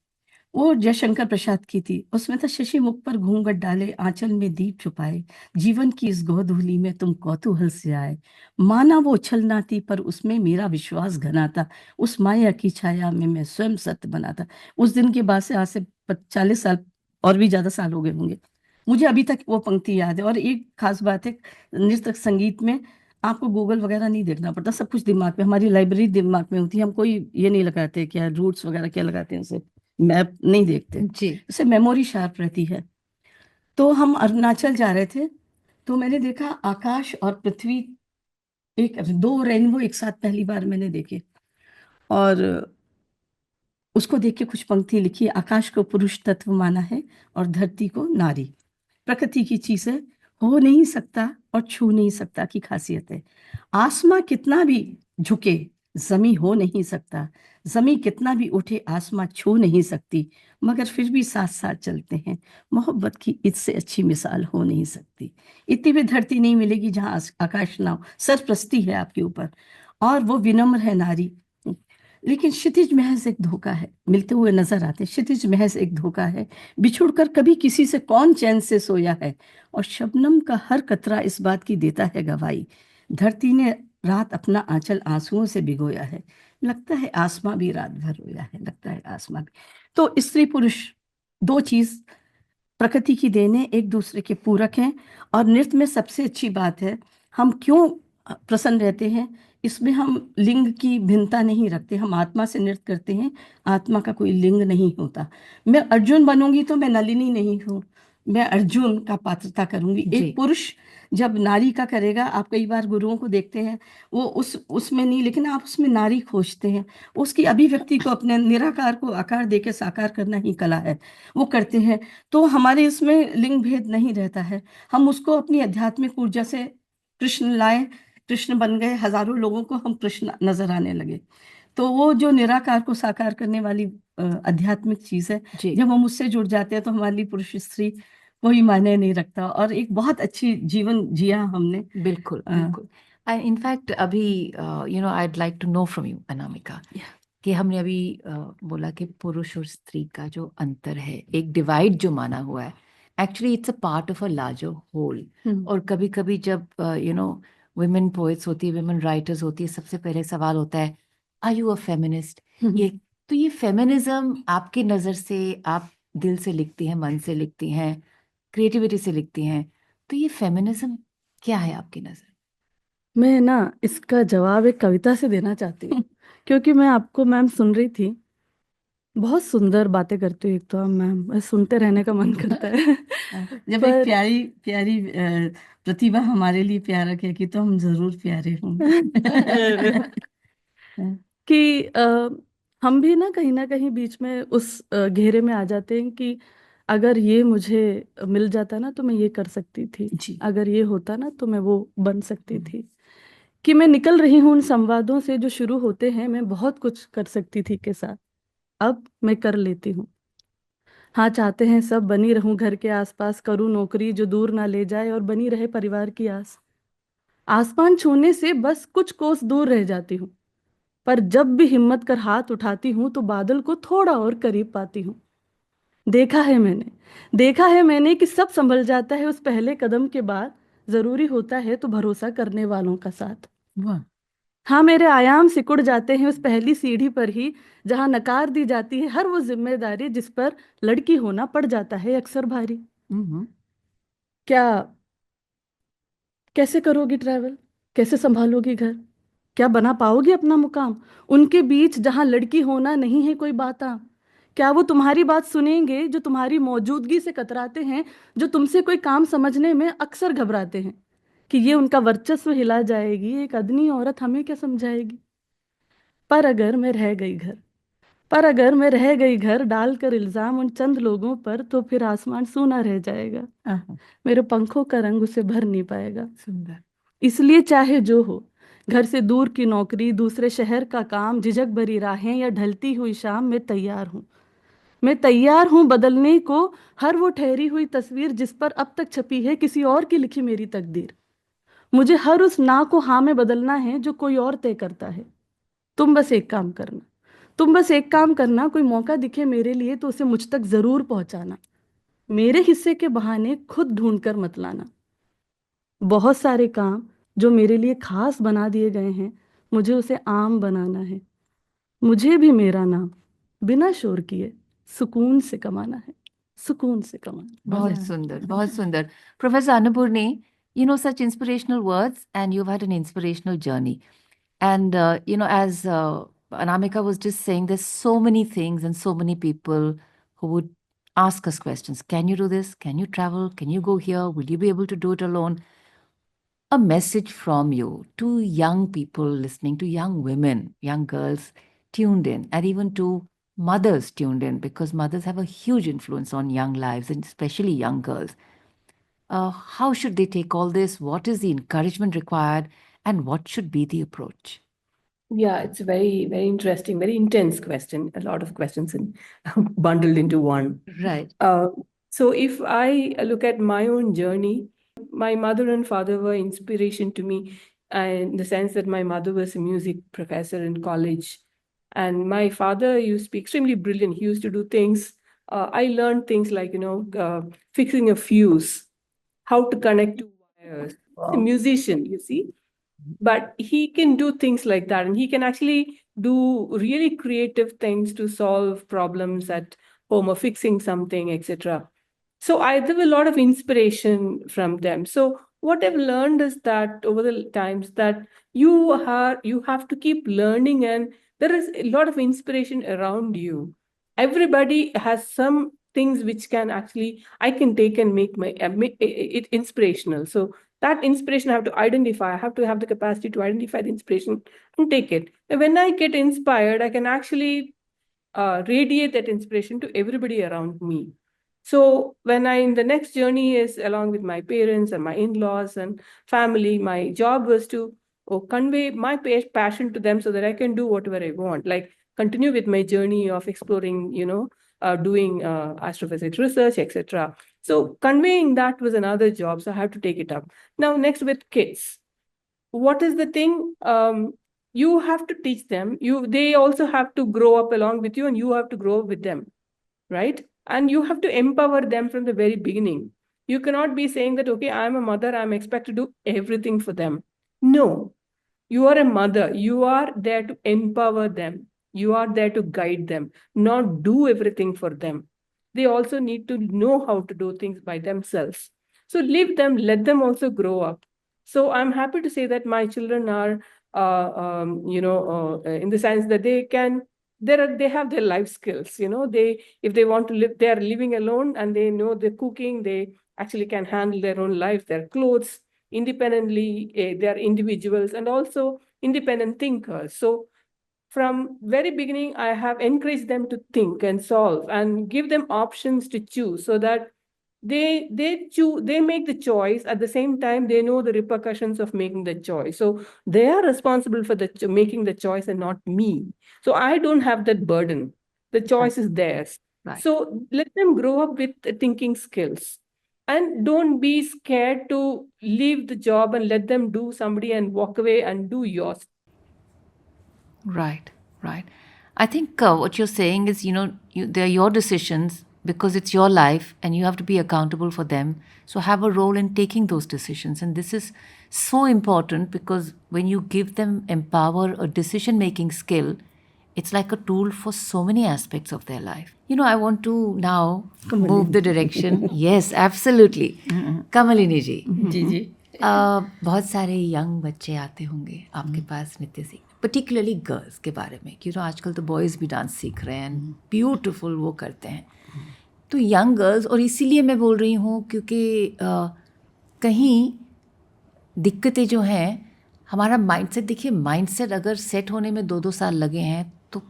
वो जयशंकर प्रसाद की थी। उसमें था, शशि मुख पर घूंघट डाले, आंचल में दीप छुपाए, जीवन की इस गोधूली में तुम कौतूहल से आए। माना वो उछलना थी पर उसमें मेरा विश्वास घना था, उस माया की छाया में मैं स्वयं सत्य बना था। उस दिन के बाद से आज से 40 साल और भी ज्यादा साल हो गए होंगे, मुझे अभी तक वो पंक्ति याद है। और एक खास बात है, नृत्य संगीत में आपको गूगल वगैरह नहीं देखना पड़ता, सब कुछ दिमाग में, हमारी लाइब्रेरी दिमाग में होती है। हम कोई ये नहीं लगाते क्या रूट्स वगैरह क्या लगाते हैं, उसे मैप नहीं देखते, जी, उससे मेमोरी शार्प रहती है। तो हम अरुणाचल जा रहे थे, तो मैंने देखा आकाश और पृथ्वी एक दो रेनबो एक साथ पहली बार मैंने देखे, और उसको देख के कुछ पंक्ति लिखी, आकाश को पुरुष तत्व माना है और धरती को नारी। प्रकृति की चीज है, हो नहीं सकता और छू नहीं सकता की खासियत है। आसमां कितना भी झुके जमी हो नहीं सकता, जमी कितना भी उठे आसमां छू नहीं सकती, मगर फिर भी साथ साथ चलते हैं। मोहब्बत की इससे अच्छी मिसाल हो नहीं सकती। इतनी भी धरती नहीं मिलेगी जहां आकाश ना हो। सरप्रस्ती है आपके ऊपर, और वो विनम्र है नारी। लेकिन क्षितिज महज एक धोखा है, मिलते हुए नजर आते हैं, क्षितिज महज एक धोखा है। बिछुड़कर कभी किसी से कौन चैन से सोया है, और शबनम का हर कतरा इस बात की देता है गवाही। धरती ने रात अपना आंचल आंसुओं से भिगोया है, लगता है आसमां भी रात भर रोया है, लगता है आसमां भी। तो स्त्री पुरुष दो चीज प्रकृति की देन है, एक दूसरे के पूरक हैं। और नृत्य में सबसे अच्छी बात है, हम क्यों प्रसन्न रहते हैं, इसमें हम लिंग की भिन्नता नहीं रखते, हम आत्मा से नृत्य करते हैं। आत्मा का कोई लिंग नहीं होता। मैं अर्जुन बनूंगी तो मैं नलिनी नहीं हूँ, मैं अर्जुन का पात्रता करूंगी। जी। एक पुरुष जब नारी का करेगा, आप कई बार गुरुओं को देखते हैं, वो उसमें नहीं, लेकिन आप उसमें नारी खोजते हैं। उसकी अभिव्यक्ति को, अपने निराकार को आकार देके साकार करना ही कला है, वो करते हैं। तो हमारे इसमें लिंग भेद नहीं रहता है। हम उसको अपनी आध्यात्मिक ऊर्जा से कृष्ण लाए, कृष्ण बन गए, हजारों लोगों को हम कृष्ण नजर आने लगे। तो वो जो निराकार को साकार करने वाली आध्यात्मिक चीज है, जी जब हम उससे जुड़ जाते हैं तो हमारे लिए पुरुष स्त्री कोई मायने नहीं रखता, और एक बहुत अच्छी जीवन जिया हमने। बिल्कुल अ, बिल्कुल। एंड इनफैक्ट अभी you know I'd like to know from you Anamika कि हमने अभी बोला कि पुरुष और स्त्री का जो अंतर है, एक डिवाइड जो माना हुआ है, actually it's a part of a larger whole. और कभी कभी जब यू नो वुमेन पोएट्स होती है, वुमेन राइटर्स होती है, सबसे पहले सवाल होता है आर यू अ फेमिनिस्ट। ये तो ये फेमिनिज्म आपकी नज़र से, आप दिल से लिखती हैं, मन से लिखती हैं, क्रिएटिविटी से लिखती हैं, तो ये फेमिनिज्म क्या है आपकी नज़र? मैं ना इसका जवाब एक कविता से देना चाहती हूँ, क्योंकि मैं आपको मैम सुन रही थी, बहुत सुंदर बातें करती हूँ एक तो आप मैम, बस सुनते रहने का मन करता है। जब एक पर प्यारी प्यारी प्रतिभा हमारे लिए प्यारा कहेगी तो हम जरूर प्यारे होंगे। कि हम भी ना कहीं बीच में उस घेरे में आ जाते हैं कि अगर ये मुझे मिल जाता ना तो मैं ये कर सकती थी, जी। अगर ये होता ना तो मैं वो बन सकती थी। कि मैं निकल रही हूँ उन संवादों से जो शुरू होते हैं मैं बहुत कुछ कर सकती थी के साथ, अब मैं कर लेती हूँ। हाँ, चाहते हैं सब बनी रहूं घर के आसपास, करूँ नौकरी जो दूर ना ले जाए और बनी रहे परिवार की आस। आसमान छूने से बस कुछ कोस दूर रह जाती हूँ, पर जब भी हिम्मत कर हाथ उठाती हूँ तो बादल को थोड़ा और करीब पाती हूँ। देखा है मैंने कि सब संभल जाता है उस पहले कदम के बाद, जरूरी होता है तो भरोसा करने वालों का साथ। वाह। हाँ, मेरे आयाम सिकुड़ जाते हैं उस पहली सीढ़ी पर ही, जहां नकार दी जाती है हर वो जिम्मेदारी जिस पर लड़की होना पड़ जाता है अक्सर भारी। क्या कैसे करोगी ट्रैवल, कैसे संभालोगी घर, क्या बना पाओगी अपना मुकाम उनके बीच जहां लड़की होना नहीं है कोई बात। क्या वो तुम्हारी बात सुनेंगे जो तुम्हारी मौजूदगी से कतराते हैं, जो तुमसे कोई काम समझने में अक्सर घबराते हैं कि ये उनका वर्चस्व हिला जाएगी, एक अदनी औरत हमें क्या समझाएगी। पर अगर मैं रह गई घर पर अगर मैं रह गई घर डालकर इल्जाम उन चंद लोगों पर, तो फिर आसमान सूना रह जाएगा, मेरे पंखों का रंग उसे भर नहीं पाएगा। सुंदर। इसलिए चाहे जो हो, घर से दूर की नौकरी, दूसरे शहर का काम, झिझक भरी राहें या ढलती हुई शाम, मैं तैयार हूं बदलने को हर वो ठहरी हुई तस्वीर जिस पर अब तक छपी है किसी और की लिखी मेरी तकदीर। मुझे हर उस ना को हाँ में बदलना है जो कोई और तय करता है। तुम बस एक काम करना तुम बस एक काम करना, कोई मौका दिखे मेरे लिए तो उसे मुझ तक जरूर पहुंचाना, मेरे हिस्से के बहाने खुद ढूंढ कर मत लाना। बहुत सारे काम जो मेरे लिए खास बना दिए गए हैं, मुझे उसे आम बनाना है। मुझे भी मेरा नाम बिना शोर किए सुकून से कमाना है, सुकून से कमाना। बहुत सुंदर, बहुत सुंदर। Professor Annapurni, you know, such inspirational words, and you've had an inspirational journey. And, you know, as Anamika was just saying, there's so many things and so many people who would ask us questions. Can you do this? Can you travel? Can you go here? Will you be able to do it alone? a message from you to young people listening, to young women, young girls tuned in, and even to mothers tuned in, because mothers have a huge influence on young lives and especially young girls. How should they take all this? What is the encouragement required? And what should be the approach? Yeah, it's a very, very interesting, very intense question. A lot of questions bundled into one. Right. So if I look at my own journey, my mother and father were inspiration to me, in the sense that my mother was a music professor in college, and my father used to be extremely brilliant. He used to do things. I learned things like, fixing a fuse, how to connect two wires. He's a musician, you see, but he can do things like that, and he can actually do really creative things to solve problems at home or fixing something, etc. So I have a lot of inspiration from them. So what I've learned is that over the times that you have to keep learning, and there is a lot of inspiration around you. Everybody has some things which can actually I can take and make it inspirational. So that inspiration I have to identify. I have to have the capacity to identify the inspiration and take it. And when I get inspired, I can actually radiate that inspiration to everybody around me. So when I in the next journey is along with my parents and my in-laws and family, my job was to convey my passion to them so that I can do whatever I want, like continue with my journey of exploring, doing astrophysics research, etc. So conveying that was another job, so I have to take it up. Now next with kids, what is the thing? You have to teach them. They also have to grow up along with you, and you have to grow up with them, right? And you have to empower them from the very beginning. You cannot be saying that, okay, I'm a mother, I'm expected to do everything for them. No, you are a mother. You are there to empower them. You are there to guide them, not do everything for them. They also need to know how to do things by themselves. So leave them, let them also grow up. So I'm happy to say that my children are, in the sense that they have their life skills. If they want to live, they are living alone and they know the cooking. They actually can handle their own life, their clothes independently. They are individuals and also independent thinkers. So from very beginning, I have encouraged them to think and solve and give them options to choose, so that they make the choice. At the same time, they know the repercussions of making the choice. So they are responsible for making the choice and not me. So I don't have that burden. The choice is theirs. Right. So let them grow up with thinking skills. And don't be scared to leave the job and let them do somebody and walk away and do yours. Right, right. I think what you're saying is, they're your decisions because it's your life and you have to be accountable for them. So have a role in taking those decisions. And this is so important because when you give them empower a decision making skill, it's like a tool for so many aspects of their life. I want to now move the direction. Yes, absolutely. Kamalini ji. जी जी बहुत सारे यंग बच्चे आते होंगे आपके पास नृत्य सीख, पर्टिकुलरली गर्ल्स के बारे में, क्योंकि आजकल तो बॉयज़ भी डांस सीख रहे हैं, ब्यूटीफुल वो करते हैं. तो यंग गर्ल्स, और इसीलिए मैं बोल रही हूँ क्योंकि कहीं दिक्कतें जो हैं, हमारा माइंडसेट, देखिए माइंडसेट अगर सेट होने में 2-2 साल लगे हैं तो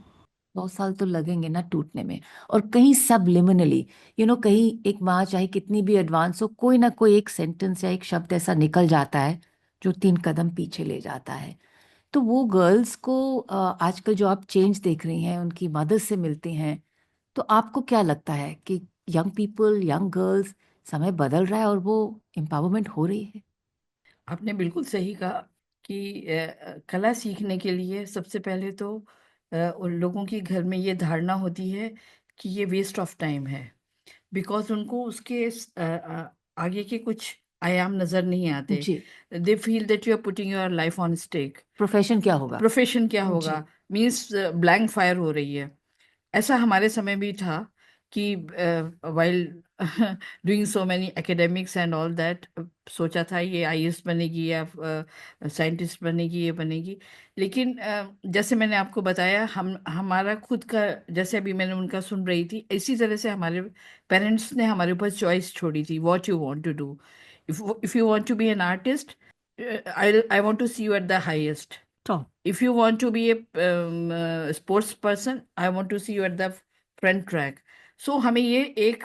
100 साल तो लगेंगे ना टूटने में. और कहीं सबलिमिनली, कहीं एक माँ चाहे कितनी भी एडवांस हो, कोई ना कोई एक सेंटेंस या एक शब्द ऐसा निकल जाता है जो 3 कदम पीछे ले जाता है. तो वो गर्ल्स को आजकल जो आप चेंज देख रही हैं, उनकी मदद से मिलती हैं, तो आपको क्या लगता है कि यंग पीपल, यंग गर्ल्स, समय बदल रहा है और वो एम्पावरमेंट हो रही है? आपने बिल्कुल सही कहा कि कला सीखने के लिए सबसे पहले तो उन लोगों के घर में ये धारणा होती है कि ये वेस्ट ऑफ टाइम है, बिकॉज उनको उसके आगे के कुछ आयाम नजर नहीं आते. जी. They feel that you are putting your life on stake. Profession क्या होगा? प्रोफेशन क्या होगा, मीन्स ब्लैंक फायर हो रही है. ऐसा हमारे समय भी था कि while doing so many academics and all that, सोचा था ये आईएएस बनेगी या साइंटिस्ट बनेगी, ये बनेगी. लेकिन जैसे मैंने आपको बताया, हमारा खुद का, जैसे अभी मैंने उनका सुन रही थी, इसी तरह से हमारे पेरेंट्स ने हमारे ऊपर चॉइस छोड़ी थी, what you want to do. If you want to be an artist, I want to see you at the highest. Top. If you want to be a sports person, I want to see you at the front track. So हमें ये एक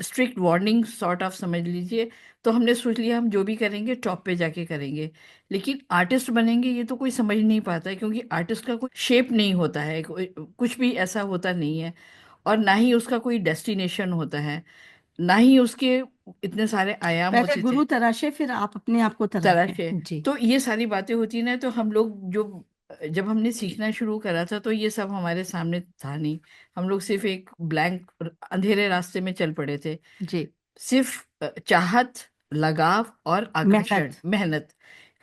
स्ट्रिक्ट वार्निंग सॉर्ट ऑफ समझ लीजिए। तो हमने सोच लिया हम जो भी करेंगे टॉप पे जाके करेंगे, लेकिन आर्टिस्ट बनेंगे ये तो कोई समझ नहीं पाता है, क्योंकि आर्टिस्ट का कोई शेप नहीं होता है, कुछ भी ऐसा होता नहीं है, और ना ही उसका कोई डेस्टिनेशन होता है, ना ही उसके इतने सारे आयाम पहले होते थे गुरु तराशे, फिर आप अपने आप को तरह तराशे। के। जी। तो ये सारी बातें होती ना, तो हम लोग जब हमने सीखना शुरू करा था तो ये सब हमारे सामने था नहीं। हम लोग सिर्फ एक ब्लैंक अंधेरे रास्ते में चल पड़े थे। जी। सिर्फ चाहत, लगाव और आकर्षण, मेहनत। मेहनत,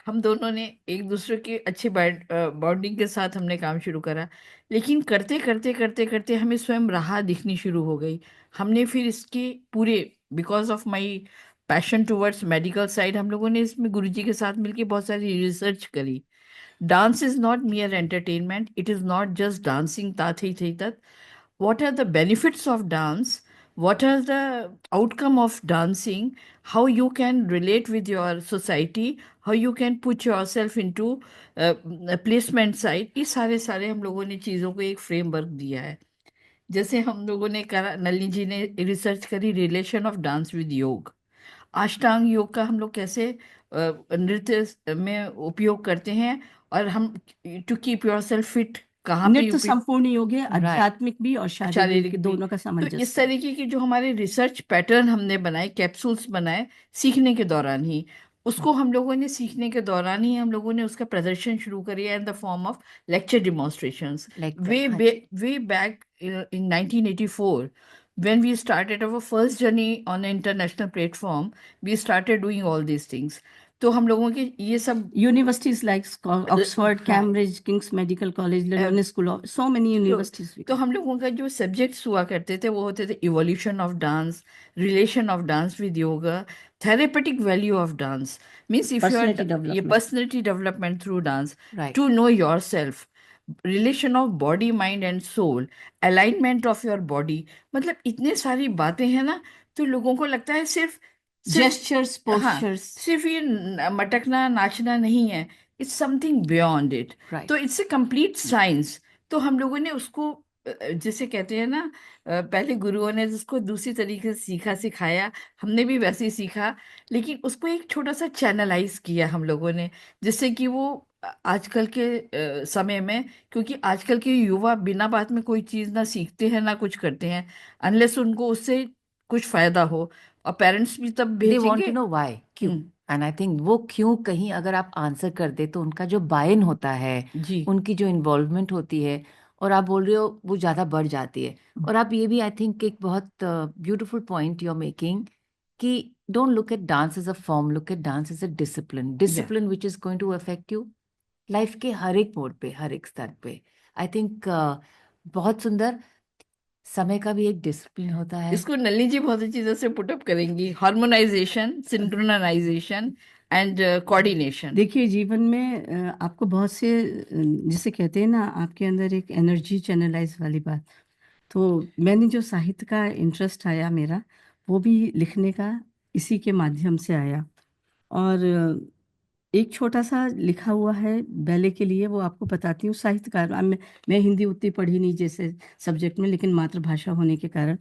हम दोनों ने एक दूसरे के अच्छे बॉन्डिंग के साथ हमने काम शुरू करा। लेकिन करते करते करते करते हमें स्वयं राह दिखनी शुरू हो गई। हमने फिर इसके पूरे, because of my passion towards medical side, हम लोगों ने इसमें गुरुजी के साथ मिलकर बहुत सारी रिसर्च करी। Dance is not mere entertainment, it is not just dancing tat hi thi tat. What are the benefits of dance? What are the outcome of dancing? How you can relate with your society? How you can put yourself into placement side? ये सारे सारे हम लोगों ने चीज़ों को एक फ्रेमवर्क दिया है। जैसे हम लोगों ने करा, नलिनी जी ने रिसर्च करी रिलेशन ऑफ डांस विद योग। अष्टांग योग का हम लोग कैसे नृत्य में उपयोग करते हैं, और हम to keep your self fit कहाँ पे नृत्य संपूर्ण योग है, Right. आध्यात्मिक भी और शारीरिक शारीरिक भी। दोनों का तो इस सामंजस्य। तरीके की जो हमारे रिसर्च पैटर्न हमने बनाए, कैप्सूल्स बनाए सीखने के दौरान ही, उसको हम लोगों ने सीखने के दौरान ही हम लोगों ने उसका प्रदर्शन शुरू करिए in the form of lecture demonstrations. Way back in 1984, when we started our first journey on an international platform, we started doing all these things. तो हम लोगों के ये सब यूनिवर्सिटीज लाइक ऑक्सफोर्ड, हाँ, Cambridge, Kings medical college, London school of, so many universities. तो हम लोगों का जो सब्जेक्ट्स हुआ करते थे वो होते थे evolution of dance, relation of dance with yoga, therapeutic value of dance, means if you are Personality ये development. Personality development through dance, Right. To know your self, relation of body mind and soul, alignment of your body. मतलब इतने सारी बातें हैं ना, तो लोगों को लगता है सिर्फ जेस्चर्स, हाँ, पोस्चर्स। सिर्फ ये मटकना नाचना नहीं है, it's something beyond it. Right. तो इट्स ए कंप्लीट साइंस। तो हम लोगों ने उसको जिसे कहते हैं ना, पहले गुरुओं ने जिसको दूसरी तरीके से सीखा सिखाया, हमने भी वैसे ही सीखा, लेकिन उसको एक छोटा सा चैनलाइज किया हम लोगों ने, जिससे कि वो आजकल के समय में, क्योंकि आजकल के युवा बिना बात में कोई चीज़ ना सीखते हैं ना कुछ करते हैं, अनलेस उनको उससे कुछ फायदा हो, और पेरेंट्स भी तब They want भेजेंगे। to know why, क्यों। हम्म, एंड आई थिंक वो क्यों कहीं अगर आप आंसर कर दे तो उनका जो बायन होता है, जी उनकी जो इन्वॉल्वमेंट होती है, और आप बोल रहे हो वो ज़्यादा बढ़ जाती है। और आप ये भी आई थिंक एक बहुत beautiful point you are making कि don't look at dance as a form, look at dance as a discipline which is going to affect you life के हर एक मोड पे, हर एक स्तर पे। आई थिंक बहुत सुंदर। समय का भी एक डिसिप्लिन होता है। इसको नलिनी जी बहुत अच्छी तरह से पुटअप करेंगी, हार्मोनाइजेशन, सिंक्रोनाइजेशन एंड कोऑर्डिनेशन। देखिए, जीवन में आपको बहुत से जिसे कहते हैं ना, आपके अंदर एक एनर्जी चैनलाइज वाली बात। तो मैंने जो साहित्य का इंटरेस्ट आया मेरा, वो भी लिखने का इसी के माध्यम से आया। और एक छोटा सा लिखा हुआ है बैले के लिए, वो आपको बताती हूँ। साहित्यकार, मैं हिंदी उतनी पढ़ी नहीं जैसे सब्जेक्ट में, लेकिन मातृभाषा होने के कारण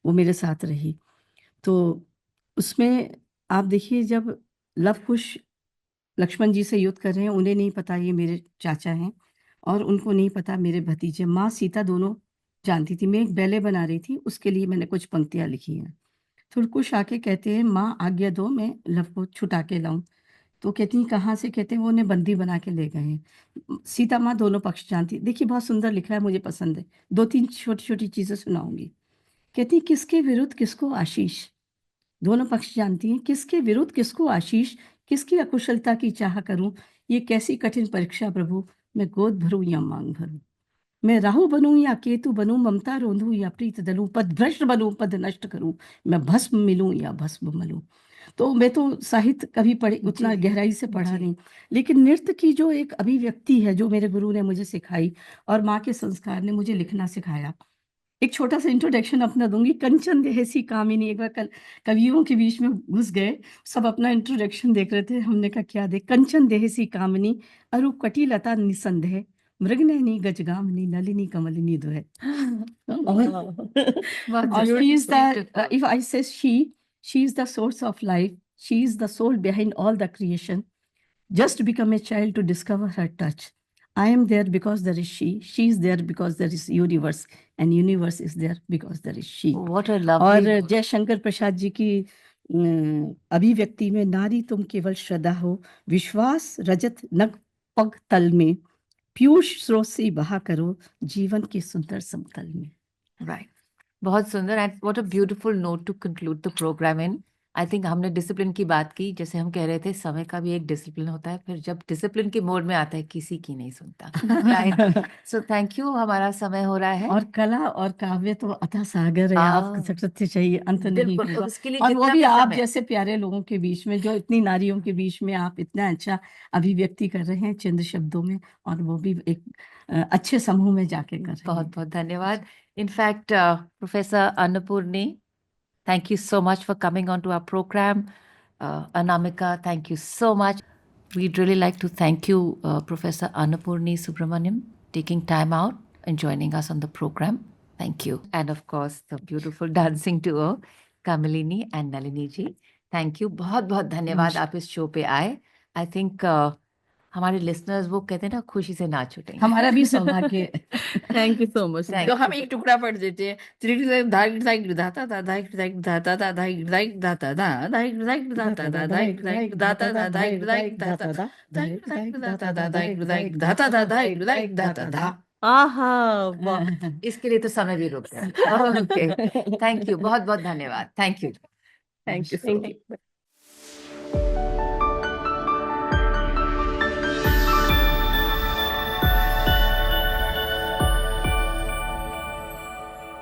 वो मेरे साथ रही। तो उसमें आप देखिए, जब लव कुश लक्ष्मण जी से युद्ध कर रहे हैं, उन्हें नहीं पता ये मेरे चाचा हैं, और उनको नहीं पता मेरे भतीजे। माँ सीता दोनों जानती थी। मैं एक बैले बना रही थी, उसके लिए मैंने कुछ पंक्तियाँ लिखी हैं। फिर कुश आके कहते हैं, माँ आज्ञा दो, मैं लव को छुटा के लाऊं। तो कहती हैं, कहाँ से? कहते हैं, वो उन्हें बंदी बना के ले गए हैं। सीता माँ दोनों पक्ष जानती। देखिए, बहुत सुंदर लिखा है, मुझे पसंद है। 2-3 छोटी छोटी चीजें सुनाऊंगी। कहती, किसके विरुद्ध किसको आशीष, दोनों पक्ष जानती हैं। किसके विरुद्ध किसको आशीष, किसकी अकुशलता की चाह करूं, ये कैसी कठिन परीक्षा प्रभु, मैं गोद भरूं या मांग भरूं। मैं राहु बनूं या केतु बनूं, ममता रोंधूं या प्रीत दलूं, पद भ्रष्ट बनूं पद नष्ट करूं, मैं भस्म मिलूं या भस्म मलूं। तो मैं तो साहित्य कभी पढ़ी, उतना जी, गहराई से पढ़ा जी। नहीं, लेकिन नृत्य की जो एक अभिव्यक्ति है, जो मेरे गुरु ने मुझे सिखाई, और माँ के संस्कार ने मुझे लिखना सिखाया, एक छोटा सा इंट्रोडक्शन अपना दूंगी। कंचन देहसी कामिनी, एक बार कवियों के बीच में घुस गए, सब अपना इंट्रोडक्शन देख रहे थे, हमने कहा क्या देख। कंचन देहसी कामिनी अरूप कटिलता निसंदेह, मृगनयनी गजगामिनी नलिनी कमलिनी दुहे। बहुत और she is beautiful. the if I say she is the source of life, she is the soul behind all the creation. Just become a child to discover her touch. I am there because there is she is there because there is universe, and universe is there because there is she. What a और lovely. जयशंकर प्रसाद जी की अभिव्यक्ति में, नारी तुम केवल श्रद्धा हो, विश्वास रजत नग पग तल में, पीयूष स्रोत से बहा करो, जीवन के सुंदर समतल में। Right. बहुत सुंदर, and what a beautiful note to conclude the program in. I think हमने डिसिप्लिन की बात की, जैसे हम कह रहे थे समय का भी एक डिसिप्लिन होता है, फिर जब डिसिप्लिन के मोड में आता है किसी की नहीं सुनता। राइट, सो थैंक यू, हमारा समय हो रहा है। और कला और काव्य तो अथाह सागर है, आप हाँ, सकते चाहिए, अंत नहीं बिल्कुल, होगा। उसके लिए और वो जितना भी भी आप समय। जैसे प्यारे लोगों के बीच में, जो इतनी नारियों के बीच में आप इतना अच्छा अभिव्यक्ति कर रहे हैं चंद शब्दों में, और वो भी एक अच्छे समूह में जाके कर रहे बहुत हैं। बहुत धन्यवाद। In fact professor Annapurni, thank you so much for coming on to our program. Anamika, thank you so much. We'd really like to thank you, Professor Annapurni Subramaniam, taking time out and joining us on the program. Thank you. And of course, the beautiful dancing duo, Kamalini and Nalini ji. Thank you. बहुत बहुत धन्यवाद आप इस शो पे आए। I think हमारे listeners वो कहते हैं ना, खुशी से नाच उठेंगे। हमारा भी सौभाग्य है। Thank you so much. Thank तो हम you. एक टुकड़ा पढ़ देते हैं। त्रिगुण धाग धाग धाता धा धाग धाग धाता धा धाग धाग धाता धा धाग धाग धाता धा धाग धाग धाता धा धाग धाग धाता धाग धाग धाता धा धाग धाग धाता धा धाग धाग धाता धा। आहा, वाह। इसके लिए तो समय भी रुक गया। ओके, थैंक यू, बहुत बहुत धन्यवाद। Thank you. Thank you so Thank much. you.